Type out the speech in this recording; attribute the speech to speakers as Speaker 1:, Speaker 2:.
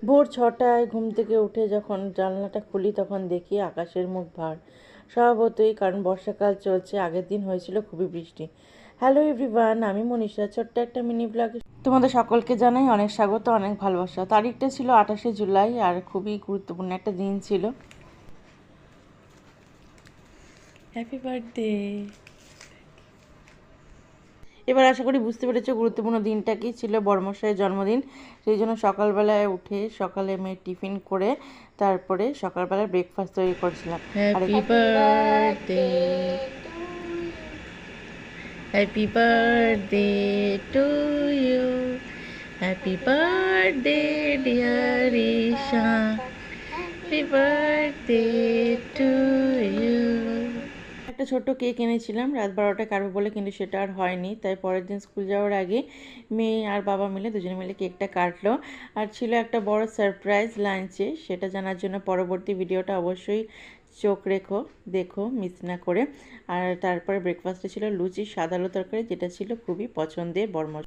Speaker 1: ভোর 6টায় ঘুম থেকে উঠে যখন জানলাটা খুলি তখন দেখি আকাশের মুখ ভার। স্বভাবতই, কারণ বর্ষাকাল চলছে, আগের দিন হয়েছিল খুবই বৃষ্টি। হ্যালো এভরিওয়ান, আমি মনীষা। ছোট্ট একটা মিনি ব্লগে তোমাদের সকলকে জানাই অনেক স্বাগত, অনেক ভালোবাসা। তারিখটা ছিল 28শে জুলাই আর খুবই গুরুত্বপূর্ণ একটা দিন ছিল। Happy birthday. এবার আশা করি বুঝতে পেরেছো গুরুত্বপূর্ণ দিনটা কি ছিল। বড়মশাইয়ের জন্মদিন, সেই জন্য সকালবেলায় উঠে সকালে মেয়ে টিফিন করে তারপরে সকালবেলায় ব্রেকফাস্ট তৈরি করছিলাম। Happy birthday, happy birthday to you, happy birthday dear Isha, happy birthday to you. একটা ছোট্ট কেক এনেছিলাম রাত 12টায় কাটবো বলে, কিন্তু সেটা আর হয়নি। তাই পরের দিন স্কুল যাওয়ার আগে মেয়ে আর বাবা মিলে দুজনে মিলে কেকটা কাটলো। আর ছিল একটা বড় সারপ্রাইজ লাঞ্চে, সেটা জানার জন্য পরবর্তী ভিডিওটা অবশ্যই চোখ দেখো মিস না করে। আর তারপরে ব্রেকফাস্টে ছিল লুচি, সাদা আলু তরকারি, যেটা ছিল খুবই পছন্দের বড়মশাই।